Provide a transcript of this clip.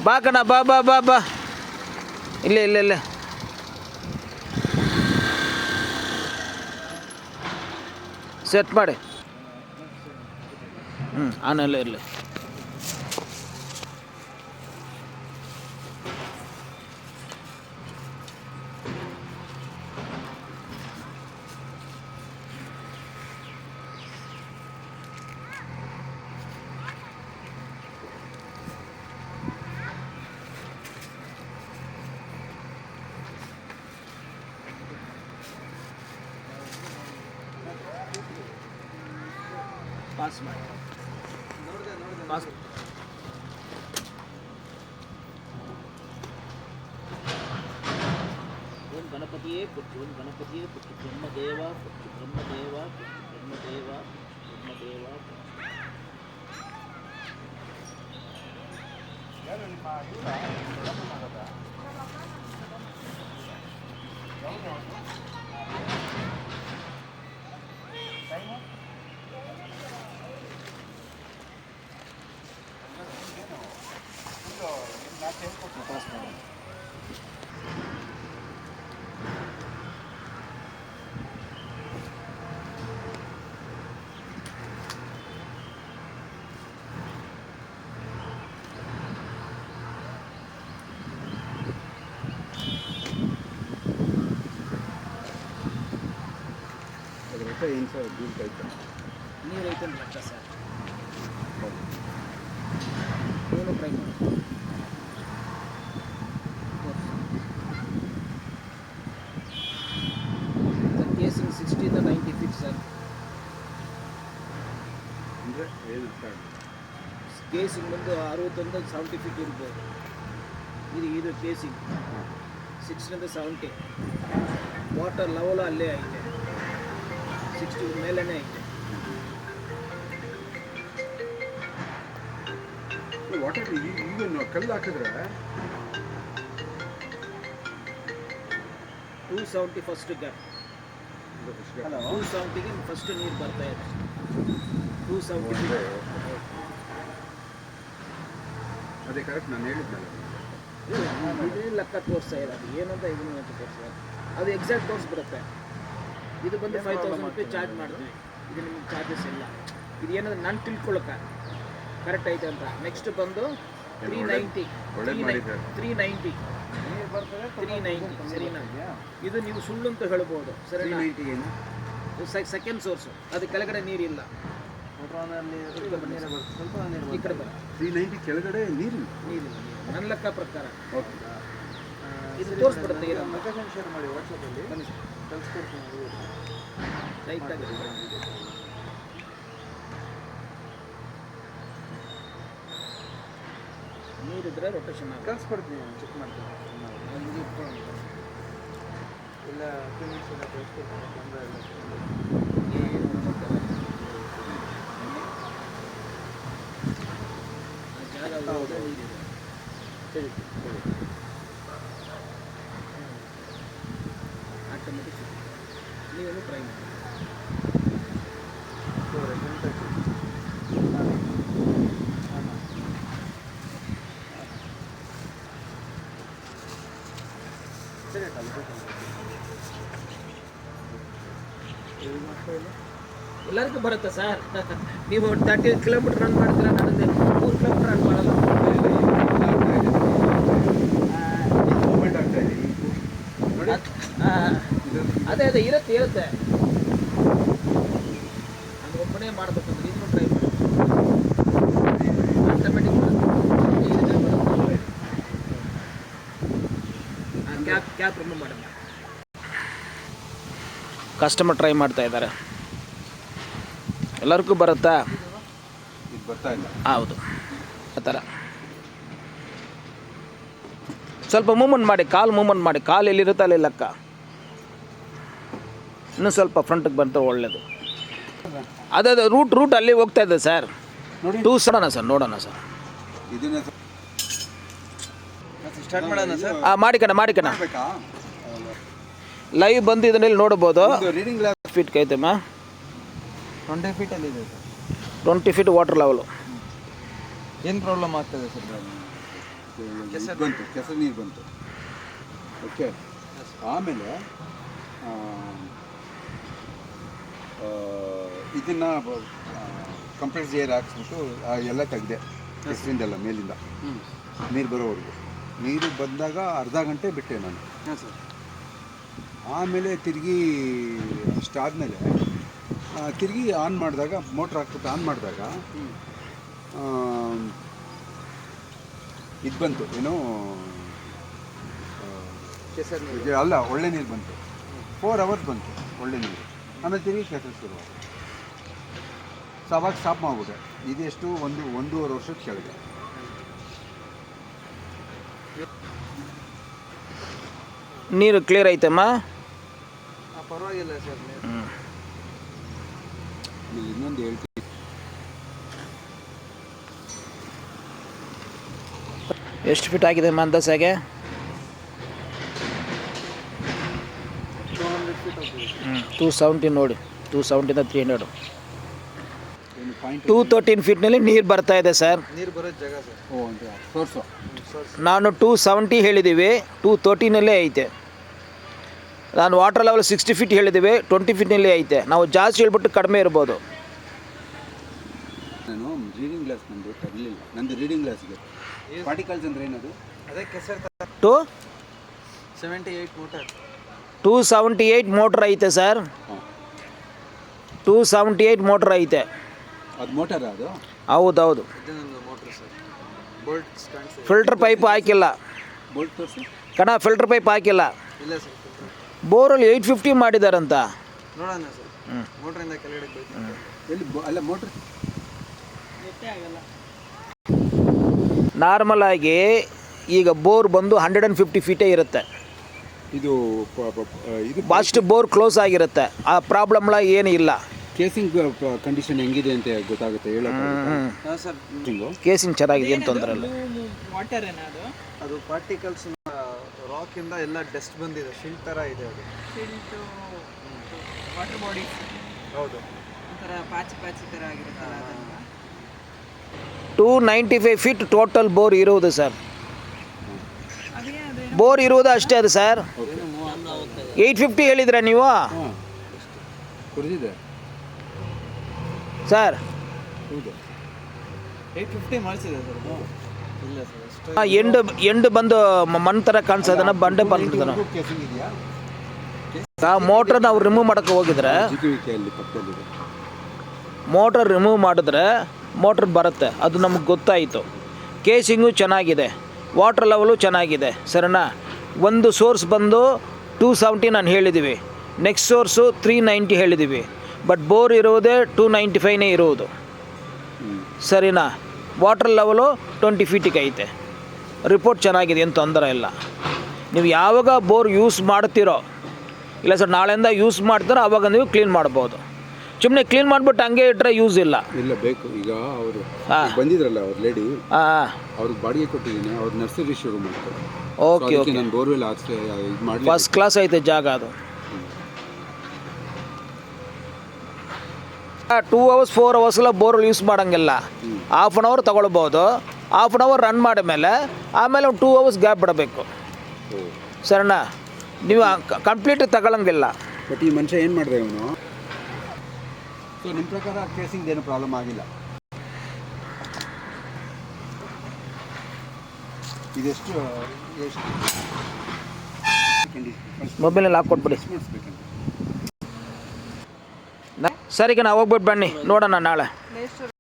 ಬಾ ಕಣ, ಬಾ ಬಾ ಬಾ ಬಾ. ಇಲ್ಲೇ ಇಲ್ಲೇ ಇಲ್ಲೇ. ಸೆಟ್ ಮಾಡಿ. ಆನೆಲ್ಲ ಇರಲಿ. ಪಾಸ್ ಮಾಡಿ. ಪಾಸ್. ಓಂ ಗಣಪತಿಯೇ ಪುಟ್ಟು, ಓಂ ಗಣಪತಿಯೇ ಪುಟ್ಟು. ಬ್ರಹ್ಮದೇವ ಪುಟ್ಟು, ಬ್ರಹ್ಮದೇವ ಪುಟ್ಟು, ಬ್ರಹ್ಮದೇವ ಬ್ರಹ್ಮದೇವ. ಪಾಸ್ ಮಾಡಿ. ಏನು ಸರ್ ಬೀಳ್ತಾ ಇತ್ತು? ನೀರು ಐತೆ ಲಕ್ಷ ಸರ್. ಏನು ಟ್ರೈ ಮಾಡಿ. Sir casing 60 to 90 feet sir. ಅಂದರೆ ಏನು ಸರ್? ಕೇಸಿಂಗ್ ಬಂದು 60 to 70 ಫೀಟ್ ಇರ್ಬೋದು. ಇದು ಕೇಸಿಂಗ್ 60 to 70. ವಾಟರ್ ಲೆವೆಲ್ ಅಲ್ಲೇ ಐತೆ, 60 ಮೇಲೇ ಐತೆ. ವಾಟರ್ ಈಗ ಕಲ್ಲು ಹಾಕಿದ್ರೆ 270 ಫಸ್ಟ್ ಗ್ಯಾಪ್. 270ಗೆ ಫಸ್ಟ್ ನೀರು ಬರ್ತಾ ಇದೆ. 270 ಅದೇ ಕರೆಕ್ಟ್ ನಾನು ಹೇಳಿದ್ನಲ್ಲ. ಇದೇ ಲೆಕ್ಕ ತೋರಿಸ್ತಾ ಇದೆ. ಅದು ಏನಂತ ಇದನ್ನು ತೋರಿಸ್ತಾ ಅದು ಎಕ್ಸಾಕ್ಟ್ ತೋರಿಸ್ಬಿಡುತ್ತೆ. ಇದು ಬಂದು 5000 ರೂಪಾಯಿ ಚಾರ್ಜ್ ಮಾಡ್ತೀವಿ. ಇದು ನಿಮ್ಗೆ ಚಾರ್ಜಸ್ ಇಲ್ಲ. ಇದು ಏನಂದ್ರೆ ನಾನು ತಿಳ್ಕೊಳಕ್ಕ ಕರೆಕ್ಟ್ ಐತೆ ಅಂತ. ನೆಕ್ಸ್ಟ್ ಬಂದು 390 390 ಸರಿನಾ? ಇದು ನೀವು ಸುಳ್ಳು ಅಂತ ಹೇಳ್ಬೋದು ಸರಿನಾ? ಸೆಕೆಂಡ್ ಸೋರ್ಸು, ಅದು ಕೆಳಗಡೆ ನೀರಿಲ್ಲ. ಈ ಕಡೆ ಬರ 390 ಕೆಳಗಡೆ ನೀರಿಲ್ಲ. ನನ್ನ ಲೆಕ್ಕ ಪ್ರಕಾರ ಇದು ತೋರಿಸ್ಬಿಡುತ್ತೆ. ಶೇರ್ ಮಾಡಿ ವಾಟ್ಸಪ್ಪಲ್ಲಿ ಬನ್ನಿ ಸರ್, ಕಳಿಸ್ಕೊಡ್ತೀನಿ. ರೈಟಾಗಿ ನೀರಿದ್ರೆ ರೊಟೇಷನ್ ಆಗುತ್ತೆ. ಕಳಿಸ್ಕೊಡ್ತೀನಿ, ಚೆಕ್ ಮಾಡ್ತೀನಿ. ಇಲ್ಲ ಕ್ಲಿನಿಕ್ಸ್ ಎಲ್ಲ ಕಳಿಸ್ಕೊಡ್ತೀನಿ. ತೊಂದರೆ ಇಲ್ಲ. ಜಾಗ ನೀರಿದೆ. ಸರಿ ಆಟೋಮೆಟಿಕ್ ನೀವೇನು ಟ್ರೈ ಮಾಡಿ. ಎಲ್ಲರಿಗೂ ಬರುತ್ತೆ ಸರ್. ನೀವು 30 ಕಿಲೋಮೀಟರ್ ರನ್ ಮಾಡ್ತೀರಾ, ನನಗೆ 3 ಕಿಲೋಮೀಟರ್ ರನ್ ಮಾಡಲ್ಲ. ಅದೇ ಇರುತ್ತೆ. ಅದು ಒಬ್ಬನೇ ಮಾಡ್ಬೇಕಂದ್ರೆ ಇದನ್ನು ಟ್ರೈ ಮಾಡಿ. ಆಟೋಮೆಟಿಕ್ ಕ್ಯಾಪ್ ರಿಮೂವ್ ಮಾಡಿ. ಕಸ್ಟಮರ್ ಟ್ರೈ ಮಾಡ್ತಾ ಇದ್ದಾರೆ. ಎಲ್ಲರಿಗೂ ಬರುತ್ತಾ? ಇದು ಬರ್ತಾ ಇಲ್ಲ. ಹೌದು, ಆ ಥರ ಸ್ವಲ್ಪ ಮೂಮೆಂಟ್ ಮಾಡಿ, ಕಾಲು ಮೂಮೆಂಟ್ ಮಾಡಿ. ಕಾಲು ಎಲ್ಲಿರುತ್ತೆ ಅಲ್ಲಿ ಲೆಕ್ಕ. ಇನ್ನೂ ಸ್ವಲ್ಪ ಫ್ರಂಟಿಗೆ ಬಂತು ಒಳ್ಳೆಯದು. ಅದೇ ರೂಟ್ ಅಲ್ಲಿ ಹೋಗ್ತಾ ಇದೆ ಸರ್. ನೋಡಿ ನೋಡೋಣ ಸರ್. ಇದನ್ನ ಸ್ಟಾರ್ಟ್ ಮಾಡೋಣ ಸರ್. ಮಾಡಿಕಣ ಲೈವ್ ಬಂದು ಇದನ್ನೆಲ್ಲಿ ನೋಡ್ಬೋದು. ರೀಡಿಂಗ್ ಫೀಟ್ ಕೈತಮ್ಮ 20 ಫೀಟಲ್ಲಿ ಇದೆ ಸರ್. 20 feet water level. ಏನು ಪ್ರಾಬ್ಲಮ್ ಆಗ್ತದೆ ಸರ್? ಇದು ಬಂತು, ಕೆಸರು ನೀರು ಬಂತು. ಓಕೆ, ಆಮೇಲೆ ಇದನ್ನು ಕಂಪ್ರೆಸ್ ಏರ್ ಹಾಕ್ಸ್ಬಿಟ್ಟು ಎಲ್ಲ ತೆಗೆದೆ, ಕೆಸರಿಂದೆಲ್ಲ ಮೇಲಿಂದ ನೀರು ಬರೋವರೆಗೂ. ನೀರು ಬಂದಾಗ ಅರ್ಧ ಗಂಟೆ ಬಿಟ್ಟೆ ನಾನು. ಹಾಂ ಸರ್. ಆಮೇಲೆ ತಿರುಗಿ ಅಷ್ಟಾದಮೇಲೆ ತಿರುಗಿ ಆನ್ ಮಾಡಿದಾಗ, ಮೋಟ್ರ್ ಹಾಕ್ಬಿಟ್ಟು ಆನ್ ಮಾಡಿದಾಗ ಇದು ಬಂತು, ಏನೋ ಕೆಸರು ನೀರು. ಅಲ್ಲ, ಒಳ್ಳೆ ನೀರು ಬಂತು. 4 hours ಬಂತು ಒಳ್ಳೆ ನೀರು. ಆಮೇಲೆ ತಿರುಗಿ ಕೆಸರು ಶುರು. ಸೊ ಅವಾಗ ಸ್ಟಾಪ್ ಮಾಡಿಬಿಟ್ಟೆ. ಇದೆಷ್ಟು ಒಂದೂವರೆ ವರ್ಷದ ಕೆಳಗೆ. ನೀರು ಕ್ಲಿಯರ್ ಐತಮ್ಮ? ಪರವಾಗಿಲ್ಲ ಸರ್. ಆಮೇಲೆ ಇನ್ನೊಂದು ಹೇಳ್ತೀನಿ, ಎಷ್ಟು ಫೀಟ್ ಆಗಿದೆ ಅಮ್ಮ ಅಂದಾಜಾಗೆ? 200 feet ಹೋಗ್ತೀವಿ. 270 ನೋಡಿ, 270 300. ಏನು ಪಾಯಿಂಟ್ 213 ಫೀಟ್ನಲ್ಲಿ ನೀರು ಬರ್ತಾ ಇದೆ ಸರ್. ನೀರು ಬರೋ ಜಾಗ ಸರ್. ಅಂತ ಸೋರ್ಸು. ನಾನು 270 ಹೇಳಿದ್ದೀವಿ, 213ನಲ್ಲೇ ಐತೆ. ನಾನು ವಾಟರ್ ಲೆವೆಲ್ 60 ಫೀಟ್ ಹೇಳಿದ್ದೀವಿ, 20 ಫೀಟ್ನಲ್ಲೇ ಐತೆ. ನಾವು ಜಾಸ್ತಿ ಹೇಳ್ಬಿಟ್ಟು ಕಡಿಮೆ ಇರ್ಬೋದು. ನಾನು ರೀಡಿಂಗ್ ಗ್ಲಾಸ್ ನಂದು ತರಲಿಲ್ಲ. ನಂದು ರೀಡಿಂಗ್ ಗ್ಲಾಸ್ಗೆ ಪಾರ್ಟಿಕಲ್ಸ್ ಅಂದರೆ ಏನದು? ಅದೇ ಕೆಸರು 78 ಮೋಟರ್. 278 ಮೋಟ್ರ್ ಐತೆ ಸರ್. ಹಾಂ, 278 ಮೋಟ್ರ್ ಐತೆ. ಅದು ಮೋಟರ್ ಅದು? ಹೌದೌದು. ಇದು ನನ್ನ motor sir. Bolt stands. Filter pipe ಹಾಕಿಲ್ಲ ಬೋಲ್ಟ್ ತೋರಿಸಿ. ಕಣ, ಫಿಲ್ಟರ್ ಪೈಪ್ ಹಾಕಿಲ್ಲ. ಇಲ್ಲ ಸರ್. ಬೋರಲ್ಲಿ 850 ಮಾಡಿದಾರಂತ. ನೋಡೋಣ ಸರ್. ಮೋಟ್ರಿಂದ ಕೆಳಗಡೆ ಬೈತಾರೆ. ಎಲ್ಲಿ ಅಲ್ಲ ಮೋಟ್ರ್ ನಾರ್ಮಲ್ ಆಗಿ ಈಗ ಬೋರ್ ಬಂದು 150 ಫೀಟೇ ಇರುತ್ತೆ. ಇದು ಇದು ಫಸ್ಟ್ ಬೋರ್ ಕ್ಲೋಸ್ ಆಗಿರುತ್ತೆ. ಆ ಪ್ರಾಬ್ಲಮ್ಲ ಏನು ಇಲ್ಲ. ಕೇಸಿಂಗ್ ಕಂಡೀಷನ್ ಹೆಂಗಿದೆ ಅಂತ ಗೊತ್ತಾಗುತ್ತೆ ಹೇಳೋದು. ಹಾಂ ಸರ್. ಕೇಸಿಂಗ್ ಚೆನ್ನಾಗಿದೆ, ಏನು ತೊಂದರೆ ಇಲ್ಲ. ಅದು ಪಾರ್ಟಿಕಲ್ಸ್ ರಾಕಿಂದ ಎಲ್ಲ ಡಸ್ಟ್ ಬಂದಿದೆ, ಶಿಲ್ಟ್ ಥರ ಇದೆ ಅದು. ವಾಟರ್ ಬಾಡಿ ಹೌದು. ಒಂಥರ ಪಾಚಿ ಥರ ಆಗಿರುತ್ತಲ್ಲ ಅದನ್ನು. 295 ಫೀಟ್ ಟೋಟಲ್ ಬೋರ್ ಇರುವುದು ಸರ್. ಬೋರ್ ಇರುವುದು ಅಷ್ಟೇ ಅದು ಸರ್. 850 ಹೇಳಿದ್ರೆ ನೀವು ಹಾಂ, ಕುಡಿದಿದೆ ಸರ್. ಹೌದು. 850 ಮಾಡಿಸಿದೆ ಸರ್. ಇಲ್ಲ ಸರ್, ಅಷ್ಟು ಎಂಡು ಬಂದು ಮಣ್ಣು ಥರ ಕಾಣಿಸೋದನ್ನ ಬಂಡೆ ಬಂದ್ಬಿಡ್ತಾನೆ. ಕೇಸಿಂಗ್ ಇದೆಯಾ? ಆ ಮೋಟ್ರ್ ನಾವು ರಿಮೂವ್ ಮಾಡೋಕ್ಕೆ ಹೋಗಿದ್ರೆ, ಜಿಪಿವಿಕೆಯಲ್ಲಿ ಪಕ್ಕದಲ್ಲಿದೆ. ಮೋಟ್ರ್ ರಿಮೂವ್ ಮಾಡಿದ್ರೆ ಮೋಟ್ರ್ ಬರುತ್ತೆ, ಅದು ನಮಗೆ ಗೊತ್ತಾಯಿತು. ಕೇಸಿಂಗು ಚೆನ್ನಾಗಿದೆ, ವಾಟರ್ ಲೆವೆಲು ಚೆನ್ನಾಗಿದೆ, ಸರಿನಾ? ಒಂದು ಸೋರ್ಸ್ ಬಂದು 270 ನಾನು ಹೇಳಿದ್ದೀವಿ, ನೆಕ್ಸ್ಟ್ ಸೋರ್ಸು 390 ಹೇಳಿದ್ದೀವಿ. ಬಟ್ ಬೋರ್ ಇರೋದೇ 295ನೇ ಇರುವುದು, ಸರಿನಾ? ವಾಟರ್ ಲೆವೆಲು 20 ಫೀಟಿಗೆ ಐತೆ. ರಿಪೋರ್ಟ್ ಚೆನ್ನಾಗಿದೆ, ಏನು ತೊಂದರೆ ಇಲ್ಲ. ನೀವು ಯಾವಾಗ ಬೋರ್ ಯೂಸ್ ಮಾಡ್ತೀರೋ, ಇಲ್ಲ ಸರ್ ನಾಳೆಯಿಂದ ಯೂಸ್ ಮಾಡ್ತಾರೋ ಆವಾಗ ನೀವು ಕ್ಲೀನ್ ಮಾಡ್ಬೋದು. ಸುಮ್ಮನೆ ಕ್ಲೀನ್ ಮಾಡಿಬಿಟ್ಟು ಹಂಗೆ ಇಟ್ಟರೆ ಯೂಸ್ ಇಲ್ಲ. ಇಲ್ಲ, ಬೇಕು. ಈಗ ಅವರು ಹಾಂ ಬಂದಿದ್ರಲ್ಲ ಅವ್ರ ಲೇಡಿ, ಹಾಂ, ಅವ್ರಿಗೆ ಬಾಡಿಗೆ ಕೊಟ್ಟಿದ್ದೀನಿ. ಅವ್ರು ನರ್ಸರಿ ಶುರು ಮಾಡ್ತಾರೆ. Okay okay. ನಾನು ಬೋರ್ವೆಲ್ ಇದು ಮಾಡಿ ಫಸ್ಟ್ ಕ್ಲಾಸ್ ಐತೆ ಜಾಗ ಅದು. 2 hours 4 hours ಬೋರ್ವೆಲ್ ಯೂಸ್ ಮಾಡೋಂಗಿಲ್ಲ. ಹಾಫ್ ಆನ್ ಅವರ್ ತೊಗೊಳ್ಬೋದು. ಹಾಫ್ ಆನ್ ಅವರ್ ರನ್ ಮಾಡಿದ್ಮೇಲೆ ಆಮೇಲೆ ಒಂದು 2 hours ಗ್ಯಾಪ್ ಬಿಡಬೇಕು, ಸರಿನಾ? ನೀವು ಕಂಪ್ಲೀಟ್ ತಗೊಳ್ಳಂಗಿಲ್ಲ. ಬಟ್ ಈ ಮನುಷ್ಯ ಏನು ಮಾಡಿದೆ ಇವನು? ಸೊ ನಿಮ್ಮ ಪ್ರಕಾರ ಕೇಸಿಂಗ್ ಏನು ಪ್ರಾಬ್ಲಮ್ ಆಗಿಲ್ಲ? ಇದೆಷ್ಟು ಮೊಬೈಲಲ್ಲಿ ಹಾಕ್ಕೊಟ್ಬಿಡಿ. ಮಾಡಿಸ್ಬೇಕಂತ. ಸರಿಗೆ ನಾವು ಹೋಗ್ಬಿಟ್ಟು ಬನ್ನಿ, ನೋಡೋಣ ನಾಳೆ.